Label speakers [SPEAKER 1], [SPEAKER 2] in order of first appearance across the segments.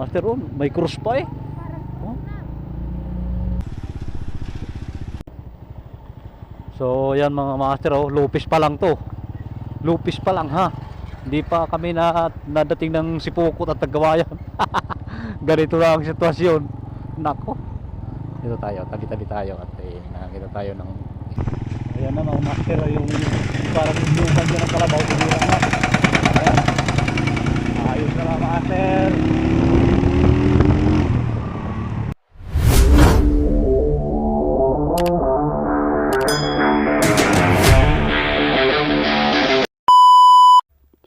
[SPEAKER 1] master. Oh, may cross pa eh. Oh. So yan mga master, oh, lupis pa lang to. Lupis pa lang ha. Hindi pa kami nadating ng Sipokot at Tagkawayan. Ganito lang ang sitwasyon. Nako. Dito tayo, tabi-tabi tayo at nakakita tayo ng ayan na mga master, yung parang lupan dyan ng kalabaw. Ayan. Ayos na mga master.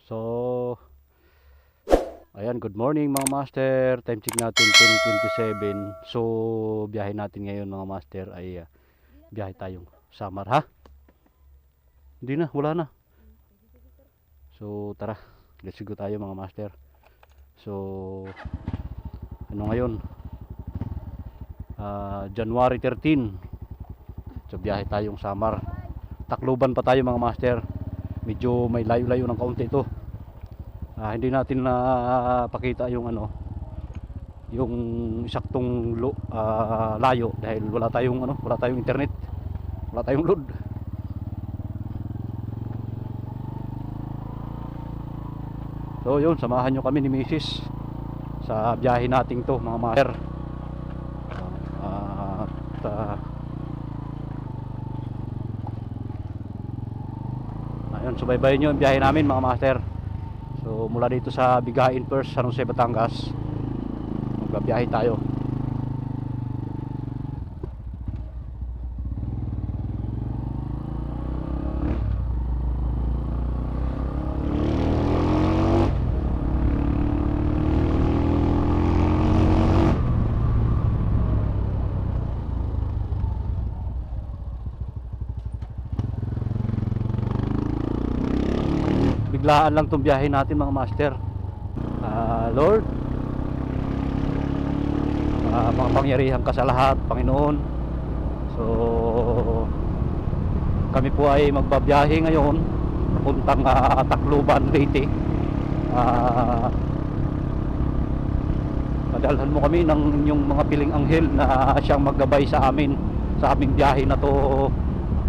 [SPEAKER 1] So ayan, good morning mga master. Time check natin 10:27. So biyahe natin ngayon mga master ay biyahe tayong Samar ha. Hindi na, wala na. So tara, let's go tayo mga master. So ano ngayon, January 13. So biyahe tayong Samar. Tacloban pa tayo mga master. Medyo may layo-layo ng kaunti ito. Hindi natin na pakita yung ano, yung saktong layo dahil wala tayong internet, wala tayong load. So yun, samahan nyo kami ni Mrs. sa biyahe nating to mga master. Ayun, subaybayin nyo yung biyahe namin mga master. So mula dito sa Bigain First, San Jose, Batangas, magbabiyahe tayo. Biglaan lang itong biyahe natin mga master. Lord, makapangyarihan ka sa lahat, Panginoon. So kami po ay magbabiyahe ngayon papuntang Tacloban, Leyte. Padalhan mo kami ng inyong mga piling anghel na siyang maggabay sa amin sa aming biyahe na to,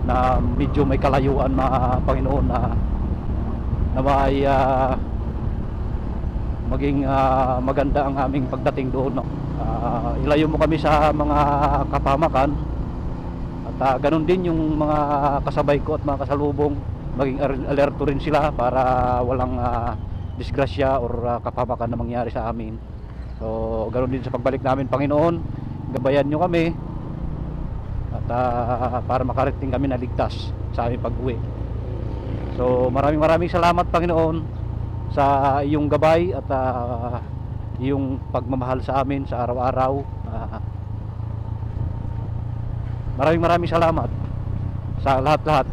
[SPEAKER 1] na medyo may kalayuan mga Panginoon, na may maging maganda ang aming pagdating doon, no? Ilayo mo kami sa mga kapamakan at ganun din yung mga kasabay ko at mga kasalubong, maging alerto rin sila para walang disgrasya or kapamakan na mangyari sa amin. So ganun din sa pagbalik namin, Panginoon, gabayan nyo kami at para makarating kami na ligtas sa aming pag-uwi. So maraming salamat, Panginoon, sa iyong gabay at iyong pagmamahal sa amin sa araw-araw. Maraming salamat sa lahat-lahat.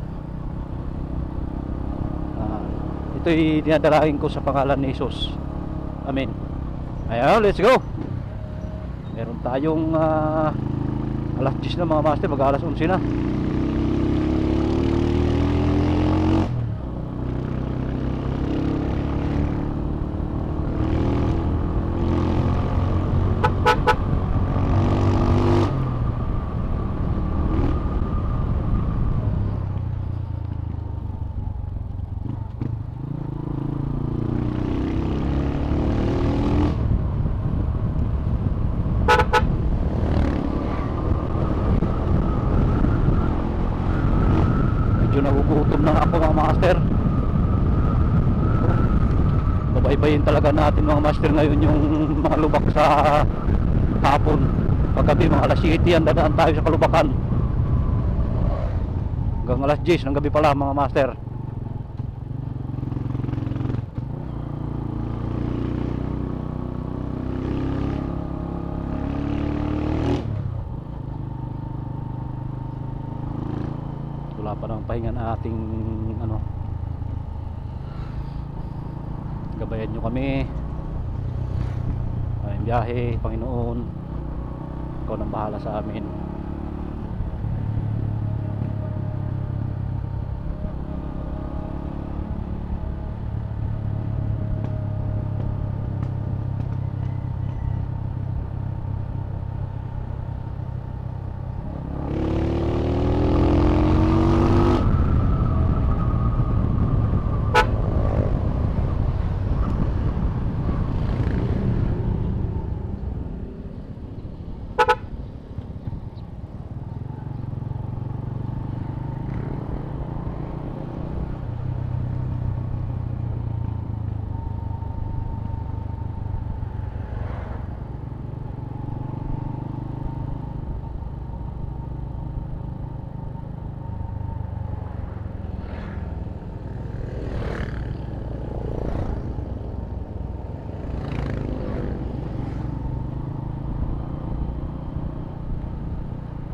[SPEAKER 1] Ito'y dinadalangin ko sa pangalan ni Jesus. Amen. Ayan, let's go. Meron tayong alas 10 na mga master, mag-alas 11 na. Nagugutom na ako mga master. Babaybayin talaga natin mga master ngayon yung mga lubak sa hapon. Paggabi mga alas 7 yan, dadaan tayo sa kalubakan hanggang alas 10 ng gabi pala mga master. Wala pa ng pahinga na ating gabayan nyo kami ay biyahe, Panginoon. Ikaw nang bahala sa amin.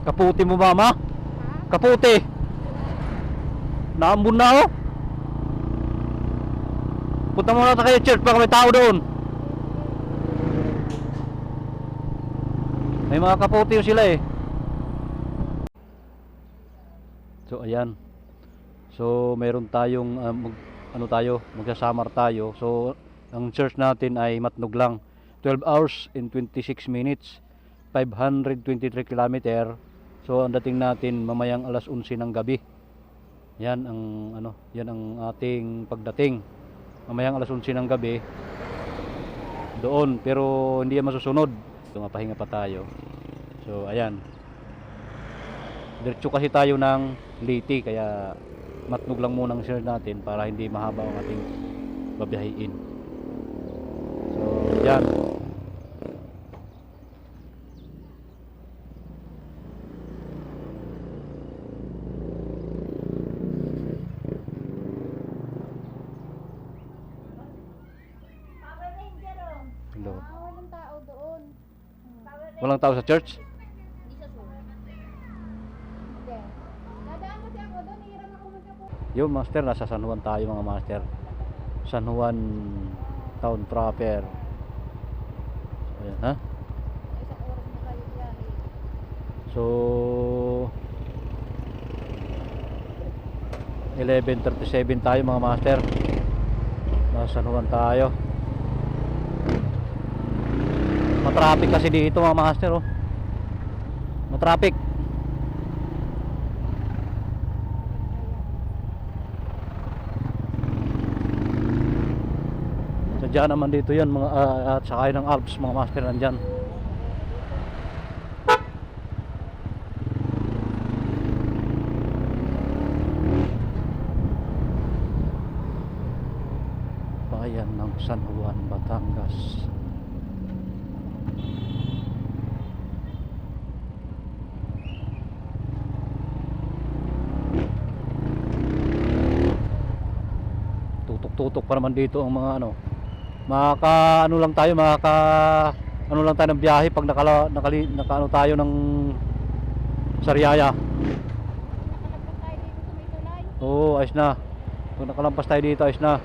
[SPEAKER 1] Kaputi mo mama? Kaputi. Naambun na oh. Punta muna tayo kayo church, baka may tao doon. May mga kaputi yung sila eh. So ayan. So meron tayong magsasamar tayo. So ang church natin ay Matnog lang. 12 hours and 26 minutes. 523 kilometer. So ang dating natin mamayang alas 11 ng gabi. Yan ang ating pagdating. Mamayang alas 11 ng gabi. Doon, pero hindi yan masusunod. So mapahinga pa tayo. So ayan. Diretso kasi tayo ng Leyte, kaya Matnog lang muna ang share natin para hindi mahaba ang ating babiyahin. So yan. Hello.
[SPEAKER 2] Walang tao doon.
[SPEAKER 1] Walang tao sa church?
[SPEAKER 2] Hindi sa sur. Hindi. Dadaan kasi ako doon, hiram ako magkapo.
[SPEAKER 1] Yo master, nasa San Juan tayo mga master. San Juan town proper. Ayan ha.
[SPEAKER 2] Isang oras na kayo biyahe.
[SPEAKER 1] So 11:37 tayo mga master. Nasa San Juan tayo. Matraffic kasi dito mga master oh. Matraffic. Sadya naman dito yan mga at sakay ng Alps mga master nandyan. Bayan ng San Juan, Batangas. Tutok pa naman dito ang mga ano lang tayo ng biyahe pag nakaano tayo ng Sariaya.
[SPEAKER 2] Nakalagpas tayo dito sa may tulay.
[SPEAKER 1] Oo, ayos na. Pag nakalampas tayo dito, ayos na.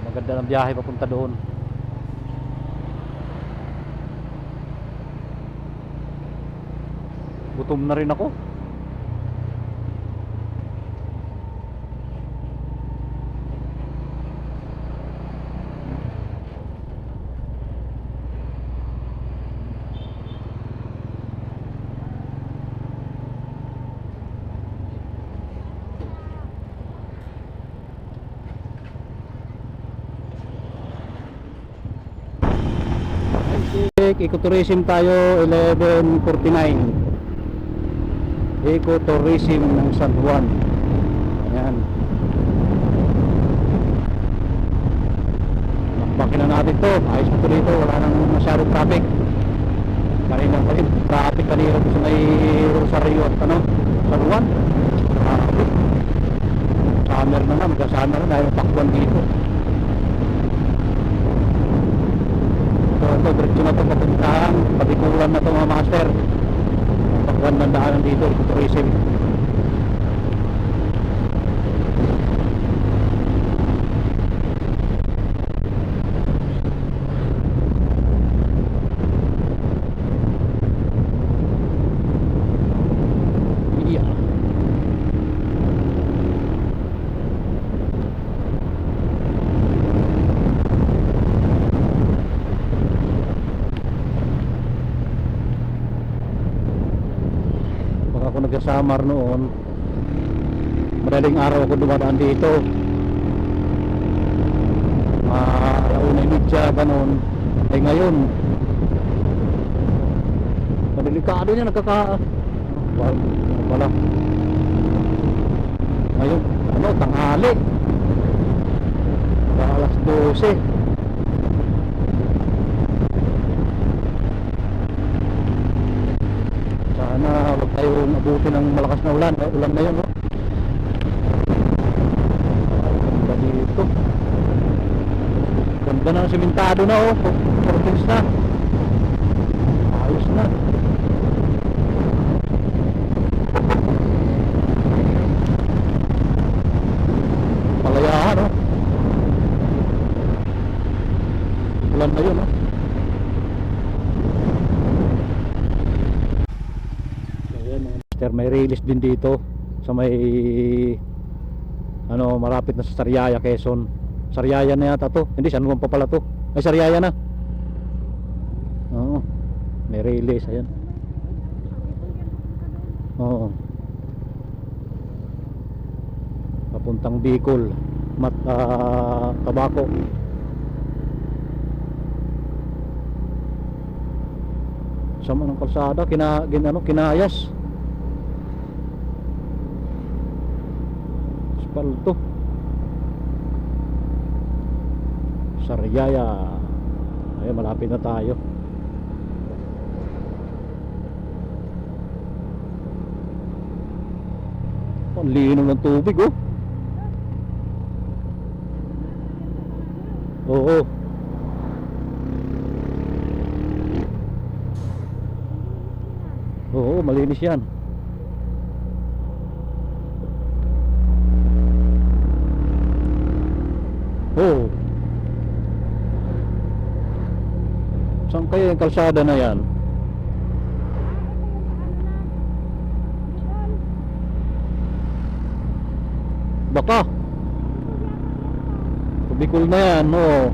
[SPEAKER 1] Maganda ng biyahe papunta doon. Gutom na rin ako. Ecotourism tayo 11:49. Ecotourism ng San Juan. Ayan. Nakbakin na natin to. Ayos po dito. Wala nang masyadong traffic. Kanina pa rin. Traffic kanina po sa may Rosario at San Juan. Summer na nga. Magka-summer na dahil pakwan dito. Ito, diretso na ito papuntahan. Pagikulan na ito mga master. Pakwan ng daanan dito. Ecotourism. Nagkasamar noon, madaling araw ako dumadaan dito, alauna imidya ganon. Ay ngayon madelikado niya, wala ngayon tanghali alas 12. Sana huwag tayong abutin ng malakas na ulan. Ulan na yun, no? Ganda dito. Ganda na, simentado na, oh. Portings na. Ayos na. Ulan na yun, no? Ayan, mga master, may release din dito sa may ano, malapit na sa Sariaya, Quezon. Sariaya na yata to. Hindi, San Juan pa pala to. Ay, Sariaya na. Oo. May release, ayan. Oo. Papuntang Bicol, Tabaco. Sama ng kalsada, kinayas. Asfalto. Sariaya. Ay, malapit na tayo. Ang lino ng tubig, oh. Oo. Oo, malinis yan. Oo. Saan kaya yung kalsada na yan? Baka Bicol na yan, no?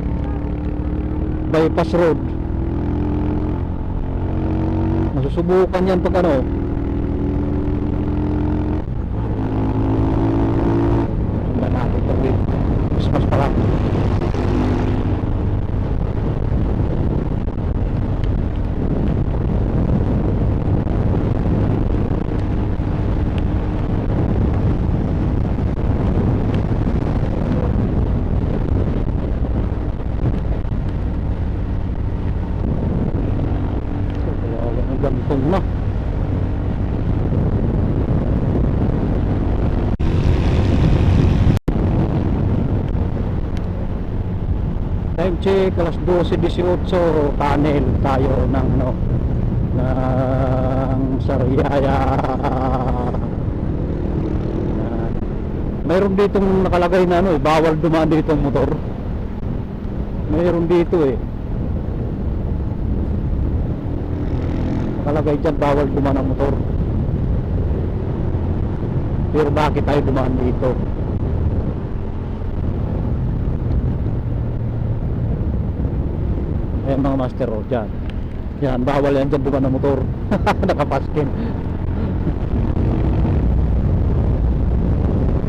[SPEAKER 1] Bypass road. Masusubukan yan pag ano. Sundan natin ito, Christmas pala. Gantong na. Time check, alas 12:18, tunnel tayo ng ano, ng Sariaya. Mayroon ditong nakalagay na ano, bawal dumaan dito ang motor. Mayroon dito eh. Nakalagay dyan, bawal dumaan ang motor. Pero bakit tayo dumaan dito? Ayan mga master, oh, dyan. Yan, bawal yan dyan dumaan ang motor. Nakapaskin.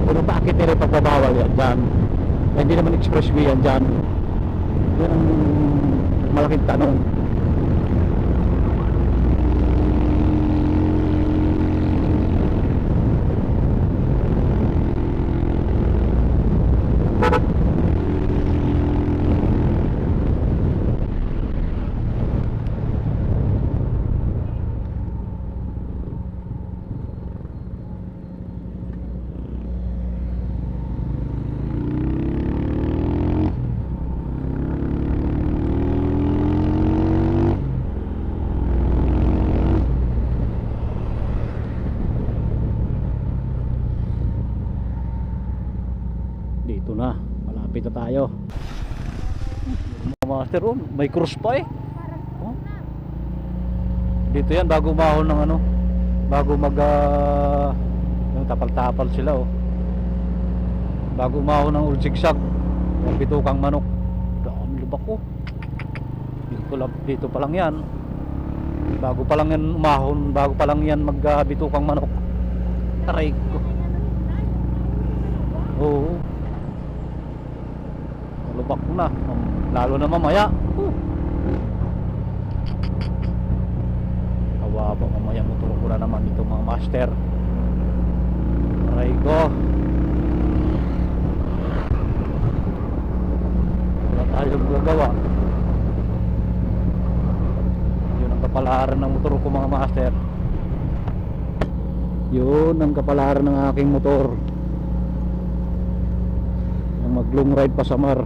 [SPEAKER 1] Pero bakit nila pagbabawal yan dyan? Hindi naman expressway yan dyan. Yan ang malaking tanong. Dito na, malapit na tayo. Mga master, oh, may cross pa eh. Oh. Dito yan, bago umahon ng ano, bago mag yung tapal-tapal sila, oh. Bago umahon ng old zigzag, yung bitukang manok. Daan lubak ko. Dito pa lang yan. Bago pa lang yan umahon, bago pa lang yan mag bitukang manok. Aray ko. Oo. Lubak na, lalo na mamaya. Kawawa mamaya, motor ko na naman ito mga master. Aray ko. Wala tayong gagawa. Yun ang kapalaran ng motor ko mga master. Yun ang kapalaran ng aking motor. Ang mag long ride pa sa Mar.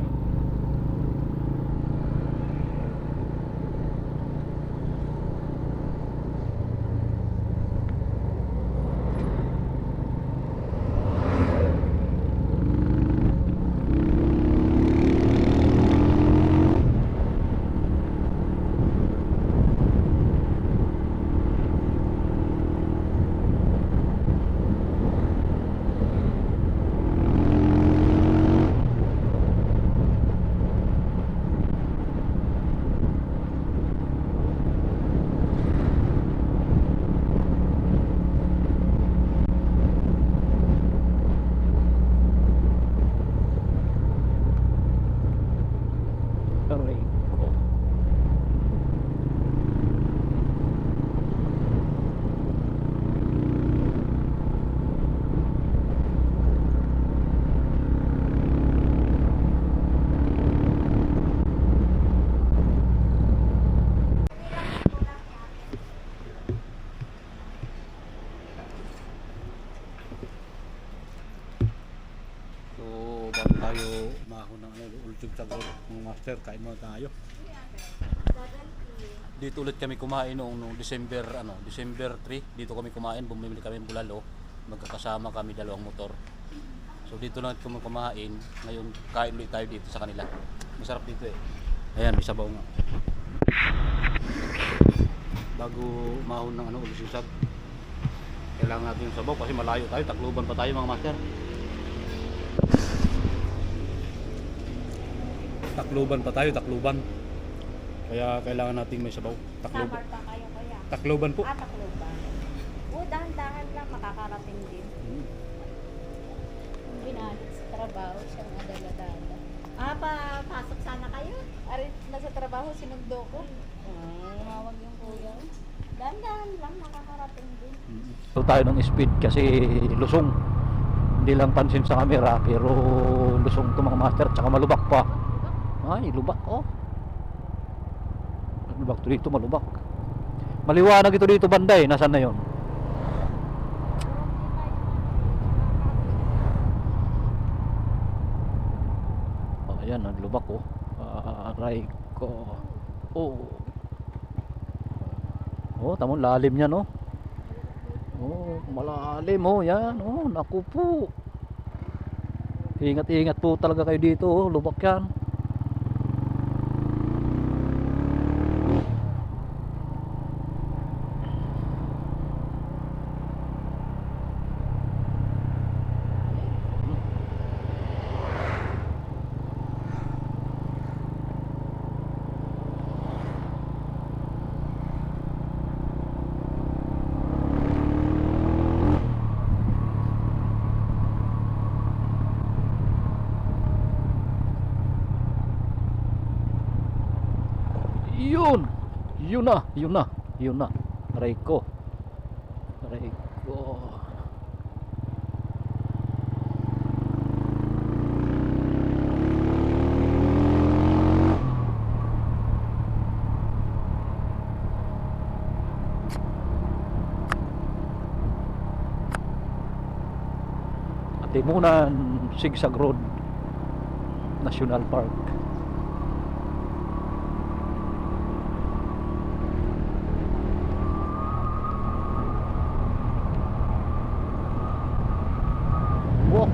[SPEAKER 1] tayo umahon ng ultimo sa road ng master, kain muna tayo. Dito ulit kami kumain noong December December 3, dito kami kumain, bumili kami ng bulalo, magkakasama kami dalawang motor. So dito lang kami kumain, ngayon kain ulit tayo dito sa kanila. Masarap dito eh. Ayan, may sabaw nga. Bago umahon ng ulusisag, kailangan natin yung sabaw kasi malayo tayo, Tacloban pa tayo mga master. Tacloban pa tayo, Tacloban. Kaya kailangan nating may sabaw.
[SPEAKER 2] Samar pa kayo kaya?
[SPEAKER 1] Tacloban po.
[SPEAKER 2] Tacloban. Dahan-dahan lang makakarating din. Kung binalit sa trabaho, siya nga dala-dala. Pasok sana kayo? Ari, nasa trabaho, sinundo ko. Tumawag yung kuya. Dahan-dahan lang makakarating din.
[SPEAKER 1] So tayo ng speed kasi lusong. Hindi lang pansin sa camera, pero lusong to mga master, tsaka malubak pa. Ay, lubak oh. Malubak to dito, malubak. Maliwanag ito dito banda eh, nasaan na yon? Oh, ayan, naglubak oh. Aray ko. Oh. Oh, tamon lalim niya no. Oh, malalim oh, yan. Oh, naku po. Ingat-ingat po talaga kayo dito oh, lubak yan. Yun na. Aray ko. Atimunan, Sigsag Road National Park.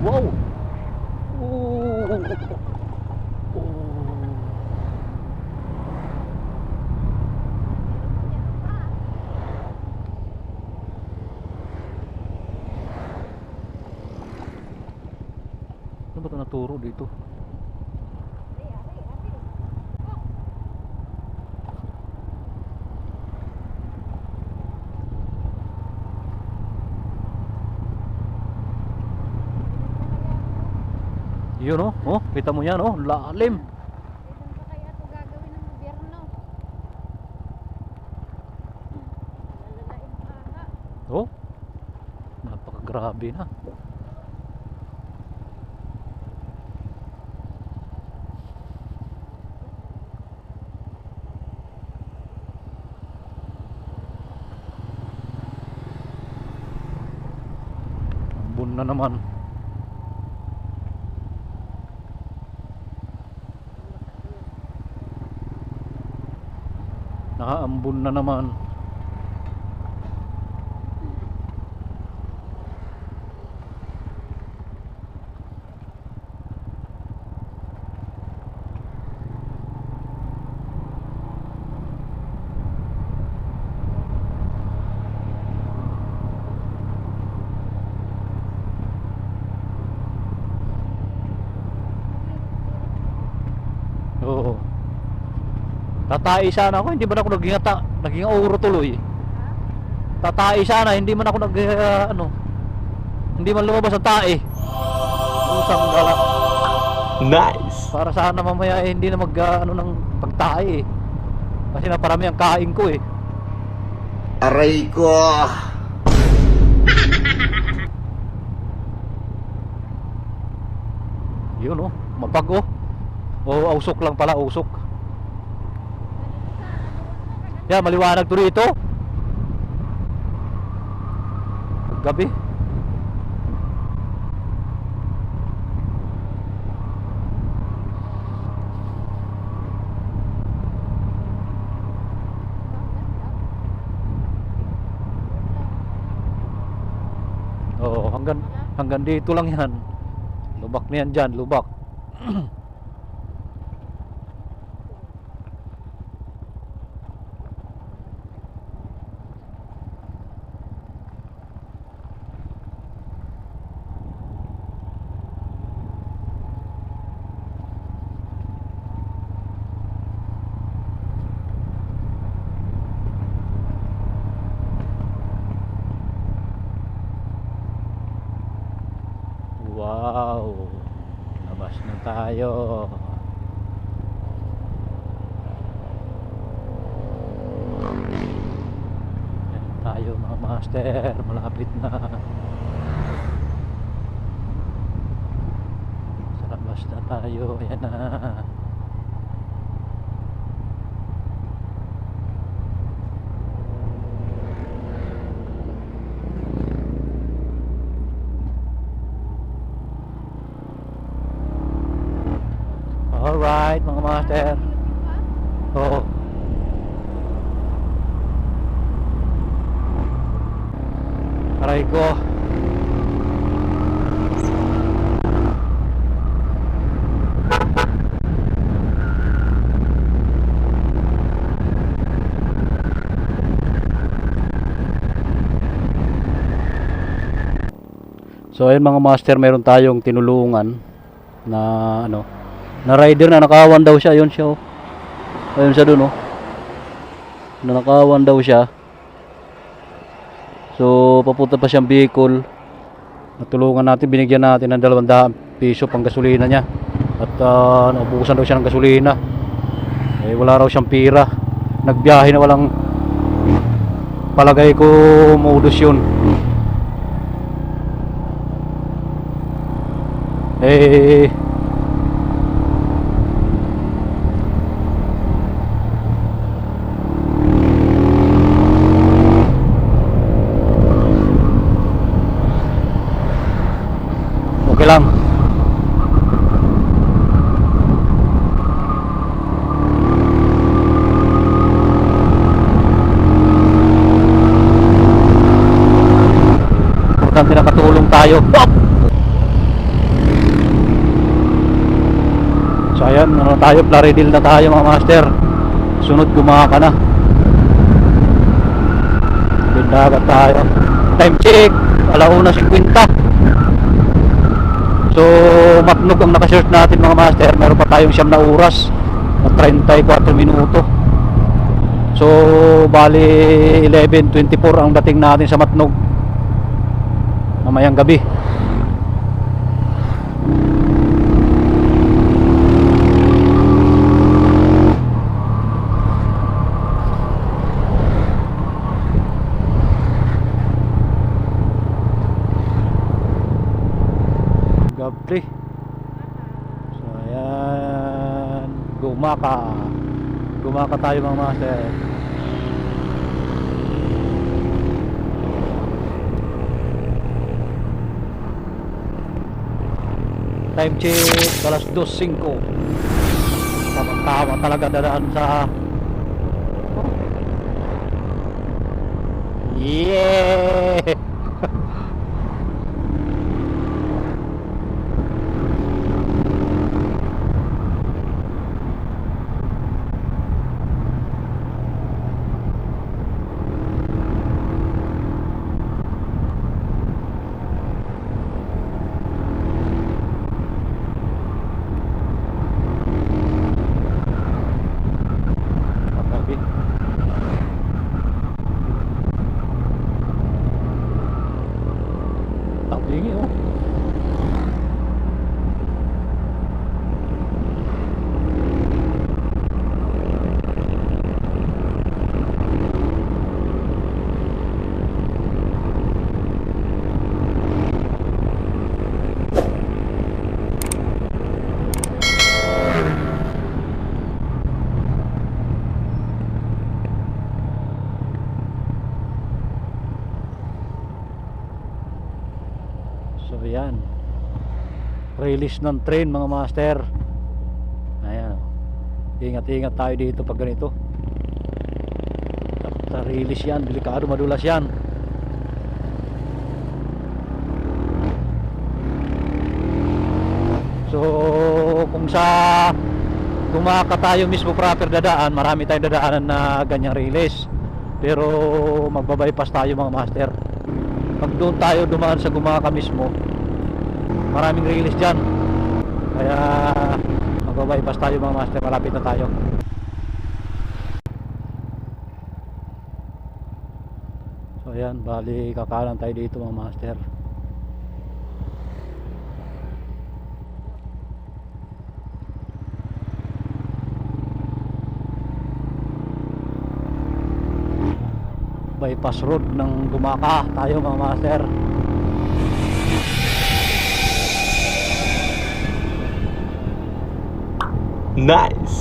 [SPEAKER 1] Wow. Ano ba ito naturo dito? Yun oh, oh, kita mo yan oh, lalim.
[SPEAKER 2] Kailan pa kaya ito gagawin ng gobyerno? Lalalain pa nga.
[SPEAKER 1] Oh, napakagrabe na. Ambon na naman. Nakaambon na naman. Oo. Tatai sana ako, hindi man ako naging uro tuloy. Tatai sana, hindi man ako hindi man lumabas ang tae. Usang galak.
[SPEAKER 3] Nice.
[SPEAKER 1] Para sana mamaya hindi na ng pagtae eh. Kasi naparami ang kain ko eh.
[SPEAKER 3] Aray ko.
[SPEAKER 1] Yun oh, mapag oh. O usok lang pala, usok. Yan, maliwanag to rito. Gabi. Hanggang dito lang yan. Lubak na yan dyan, lubak. Wow, labas na tayo. Yan tayo mga master, malapit na. Sa labas na tayo, ayan na. Alright mga master. Oo. Aray ko. So ayun mga master, meron tayong tinulungan na ano, na rider na nakawan daw siya. Ayun siya, oh. Ayun siya dun, oh. Na nakawan daw siya. So papunta pa siyang Bicol. Natulungan natin, binigyan natin ng 200 piso pang gasolina niya. At naubusan daw siya ng gasolina. Eh wala raw siyang pira. Nagbiyahe na walang, palagay ko, modus yun. Eh okay lang. Importante na katulong tayo. So ayan, ano tayo, Plaridel na tayo mga master. Sunod gumaka na. Bindagat tayo. Time check, 1:50. So Matnog ang naka-search natin mga master. Meron pa tayong 9 na oras at 34 minuto. So bali 11:24 ang dating natin sa Matnog mamayang gabi. Gabi. So ayan, gumaka tayo mga master. Time check, 2:05. Tama talaga dadaan sa yeah. Tingin, oh. So yan, release ng train mga master. Ayan, ingat-ingat tayo dito pag ganito. Sa release yan, delikado, madulas yan. So kung sa gumaka tayo mismo proper dadaan, marami tayong dadaanan na ganyang release. Pero magbabypass tayo mga master. Pag doon tayo dumaan sa gumaka mismo, maraming release dyan. Kaya magbabypass tayo mga master, malapit na tayo. So ayan, bali kakanan tayo dito mga master. Bypass road ng gumaka tayo mga master.
[SPEAKER 3] Nice.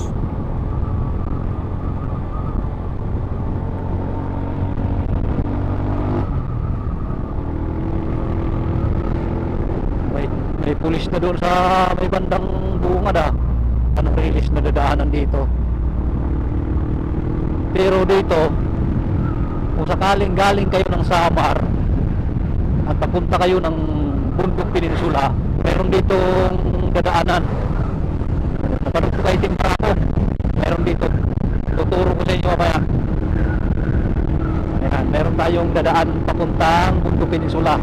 [SPEAKER 1] May pulis na doon sa may bandang bungad anong release na dadaanan dito. Pero dito, kung sakaling galing kayo ng Samar at papunta kayo ng Bundok Peninsula, meron ditong dadaanan. Napanood ko kayo Timbraco, meron dito. Tuturo ko sa inyo mamaya. Ayan, meron tayong dadaan papuntang Bundok Peninsula.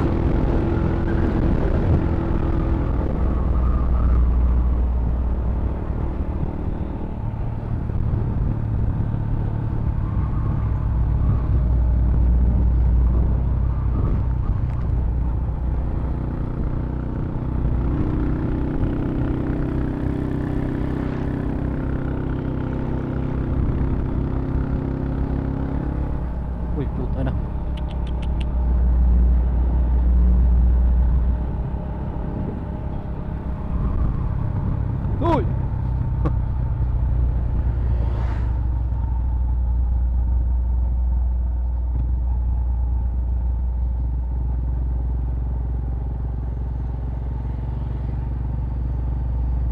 [SPEAKER 1] Uy, puta na. Uy!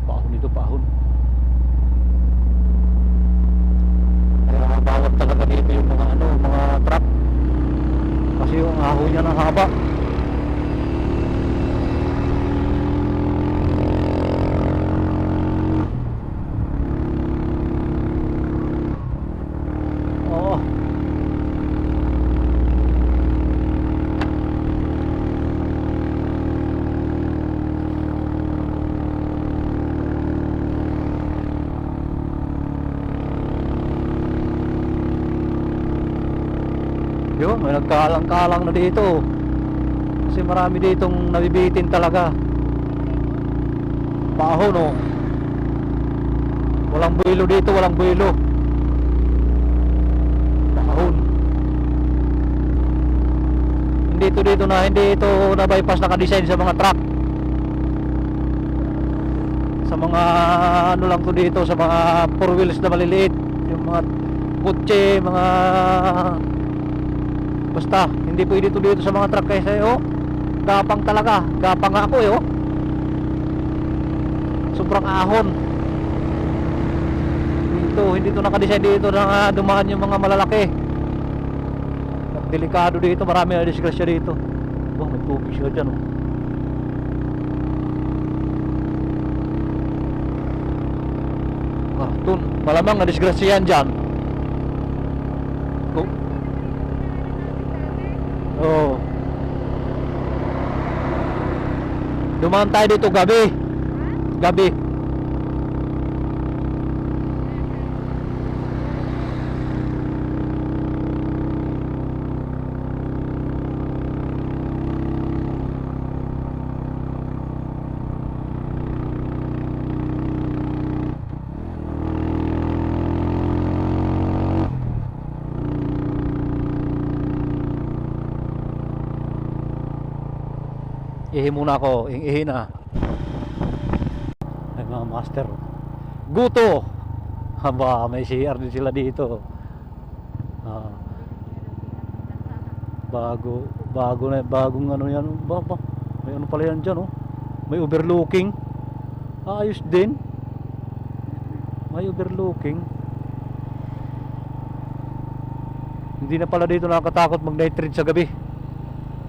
[SPEAKER 1] Pahon ito, pahon. Kaya bawat talaga dito yung mga mga truck. Kasi yung ahoy niya ng haba. Oo. Yun, may nagkalang-kalang na dito. Kasi marami ditong nabibitin talaga. Baho, no? Walang buwilo dito, walang buwilo. Bahon. Hindi ito na bypass naka-design sa mga truck. Sa mga ano lang to dito, sa mga 4 wheels na maliliit. Yung mga kotse, mga basta, hindi pwede ito dito sa mga truck kasi gapang talaga. Gapang ako sobrang ahon. Dito, hindi ito nakadesign dito na dumaan yung mga malalaki. At delikado dito, marami na disgrasya dito. Oh, may tubig siya dyan Karton, malamang na disgrasya yan dyan. Oh. Dumaan tayo dito gabi. Gabi. Ihi muna ako, ihi na. Ay mga master. Guto. Haba, may CR din sila dito. Bagong ano yan. May ano pala yan dyan May overlooking. Ayos din. May overlooking. Hindi na pala dito nakakatakot mag night ride sa gabi.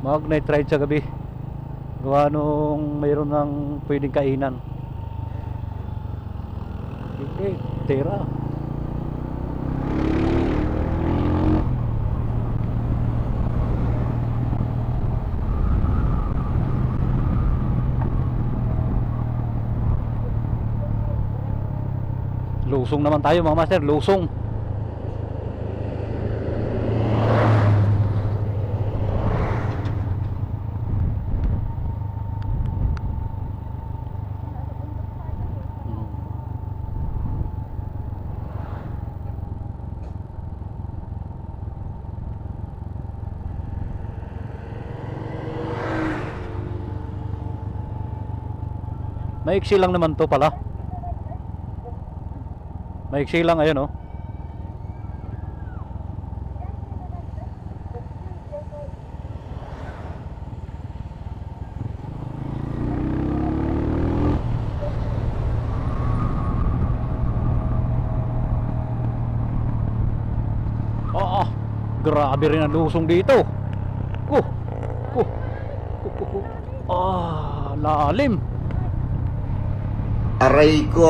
[SPEAKER 1] Mag night ride sa gabi. Gawa nung mayroon ng pwedeng kainan. tira. Lusong naman tayo mga master, lusong. Maiksi lang naman to pala. Maiksi lang, ayun oh. Oo, grabe rin ang lusong dito. Kuh, kuh, kuh, kuh, kuh. Lalim.
[SPEAKER 3] Aray ko!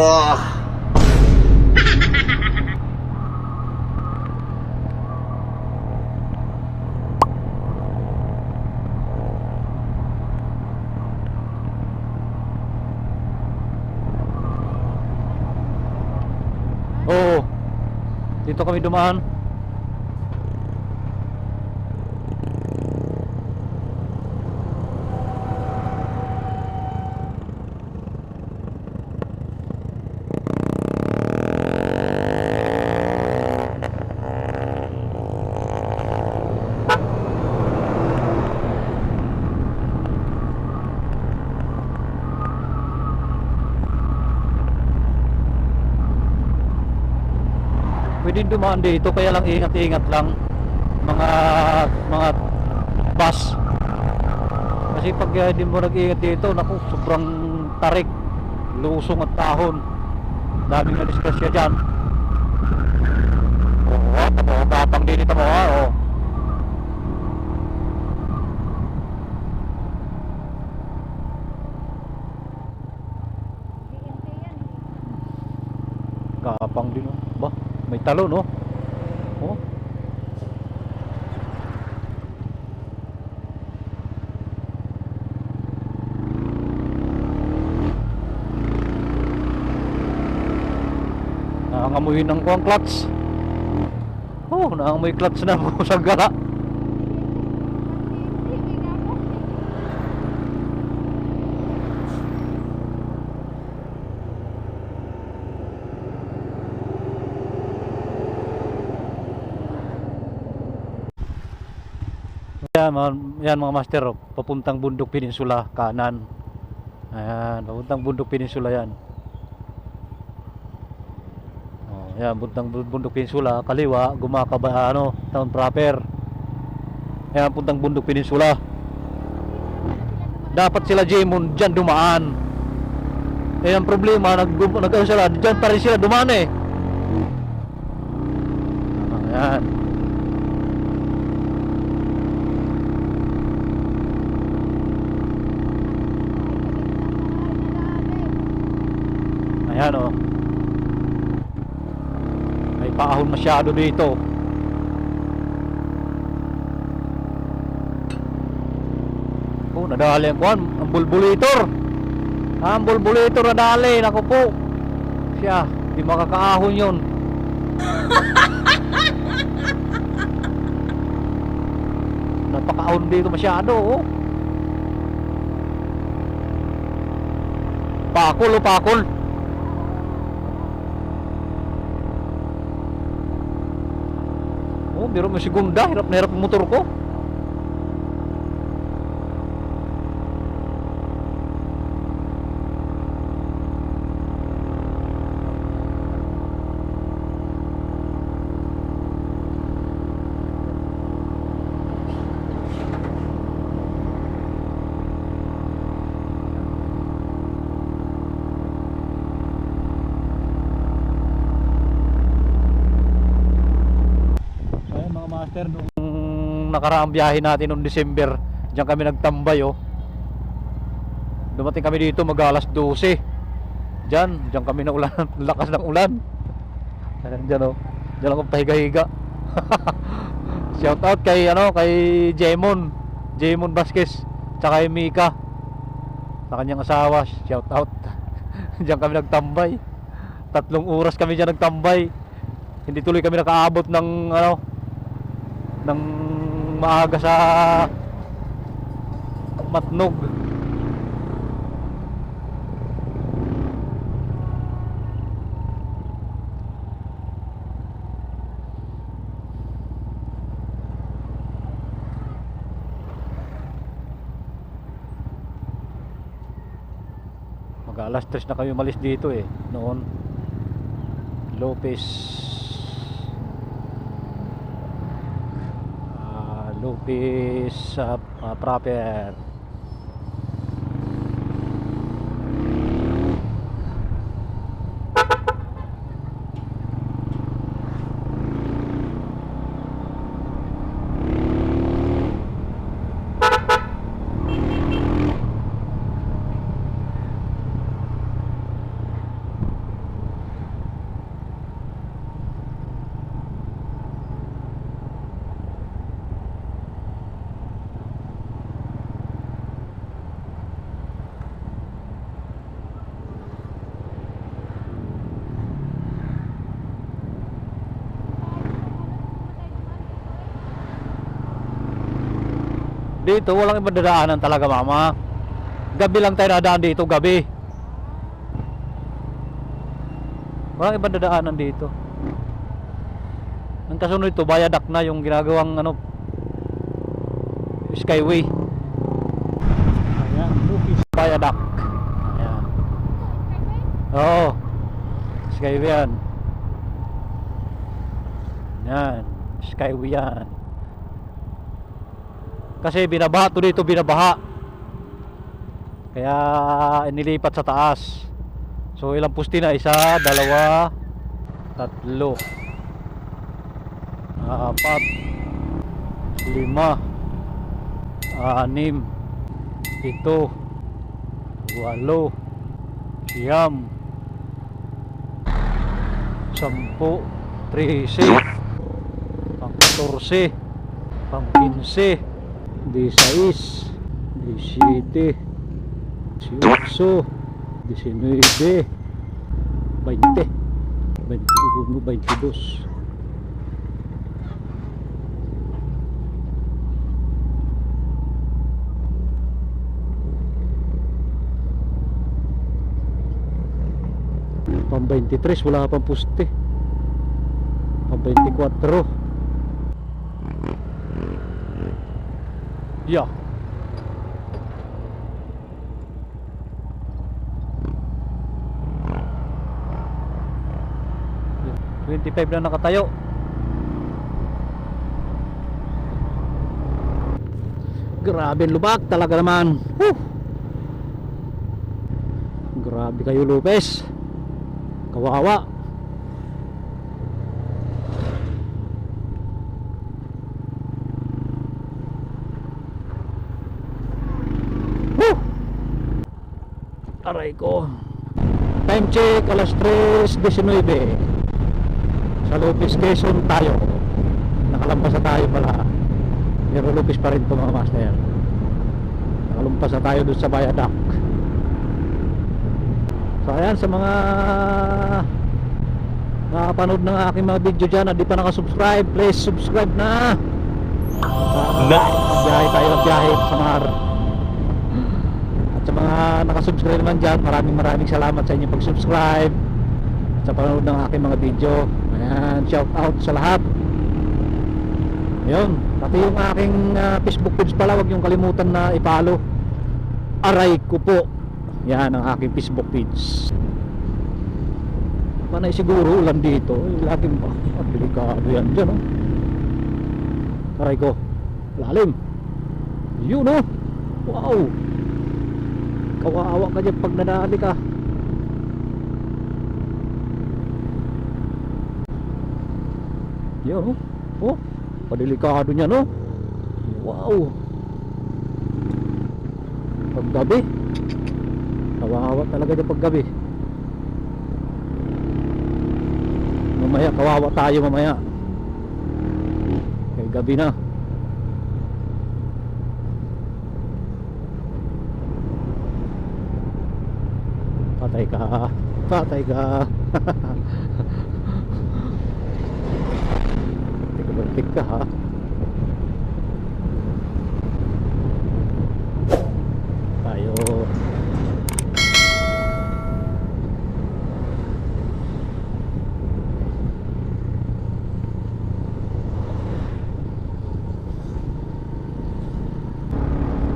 [SPEAKER 1] Oo, dito kami dumaan. Pwede dumaan dito, kaya lang ingat-ingat lang mga bus. Kasi pag hindi mo nag-ingat dito, naku, sobrang tarik, lusong at tahon. Daming na disgrasya dyan. Oo, tapang din ito mo ha, oo. Gapang din oh. Ba, may talo no? Oh. Nangangamuhin ng kuwang clutch. Oh, nangangamoy clutch na po sa gala. Yan mga master, oh, papuntang Bundok Peninsula kanan. Ayan, papuntang Bundok Peninsula yan. Oh, yan, papuntang Bundok Peninsula, kaliwa, gumakaba ano, town proper. Ayan, papuntang Bundok Peninsula. Dapat sila Jemon diyan dumaan. Eh ang problema, nag sila, diyan pa rin sila dumaan eh. Ayan. Ayan o. May paahon masyado dito. Oh, nadali ang kuhan. Ang bulbulator. Ang bulbulator nadali. Naku po. Siya. Di makakaahon yun. Napakaahon dito masyado oh. Pakol o pakol. Oh, biro mo segunda, hirap na hirap ang motor ko. Master, nung nakaraang biyahe natin noong December, diyan kami nagtambay oh. Dumating kami dito mag alas 12. Diyan kami na ulan, lakas ng ulan. Ayan, diyan oh. Diyan ako pahiga-higa. Shout out kay Jemon Vasquez, tsaka kay Mika sa kanyang asawa. Shout out. Diyan kami nagtambay. 3 oras kami diyan nagtambay. Hindi tuloy kami nakaabot ng ng maaga sa Matnog. Mag-alas 3 na kami umalis dito noon. Lopez proper. Dito walang ibang dadaanan talaga, mama. Gabi lang tayo nadaan dito, gabi. Walang ibang dadaanan dito. Ang kasunod ito, Viaduct na yung ginagawang Skyway. Ayan, Viaduct. Ayan. Oo. Skyway yan. Yan, Skyway yan. Kasi binabaha to dito, binabaha. Kaya inilipat sa taas. So ilang pusti na? 1, 2, 3, 4, 5, 6, 7, 8, 9, 10, 13, 14, 15, 16, 17, 18, 19, 20, 21, 22. Pang 23 wala pang puste. Pang 24. Yeah. Yeah. 25 na nakatayo. Grabe lubak talaga naman. Grabe kayo, Lopez. Kawawa. Aray ko. Time check, alas 3:19. Sa Lopez, Quezon tayo. Nakalampas na tayo pala. Pero Lopez pa rin ito, mga master. Nakalampas na tayo doon sa Viaduct. So ayan, sa mga nakapanood ng aking mga video dyan at di pa nakasubscribe, please subscribe na. Biyahe tayo ng biyahe sa Samar. At sa mga nakasubscribe naman dyan, maraming salamat sa inyong pag-subscribe at sa panonood ng aking mga video. Ayan, shout out sa lahat. Ayun, pati yung aking Facebook page pala, huwag yung kalimutan na i-follow. Aray ko po. Yan ang aking Facebook page. Panay siguro ulan dito. Laging delikado yan dyan, Aray ko, lalim. Yun, wow. Kawawa ka dyan pag nadali ka. Yun, padelikado niya, wow. Paggabi, kawawa talaga dyan paggabi. mamaya kawawa tayo mamaya. Kaya gabi na. Patay ka. Patay ka. Tik ka ha. Tayo.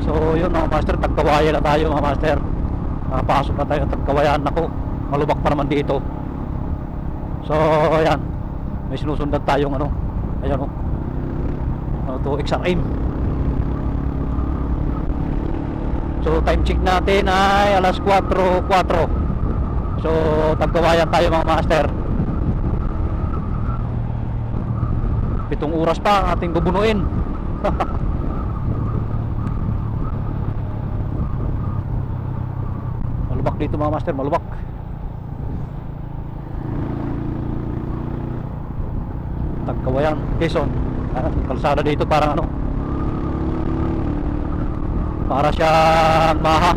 [SPEAKER 1] So yun mga master, tagkawayan na tayo mga master. Nakapasok na tayo ng tagkawayan. Ako, malubak pa naman dito. So ayan, may sinusundan tayong ano, ayan o, ano to, XRM. So time check natin ay alas 4:04. So tagkawayan tayo mga master. 7 oras pa ang ating bubunuin. Malubak dito mga master, malubak. Tagkawayan, Quezon. Kalsada dito parang ano, para siyang maha.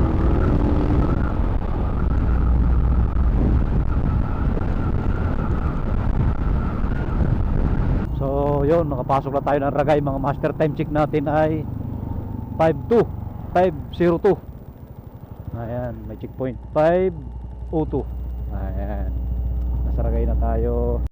[SPEAKER 1] So yun, nakapasok na tayo ng Ragay mga master. Time check natin ay 5:02. Ayan, may checkpoint 5:02. Ayan, nasa Ragay na tayo.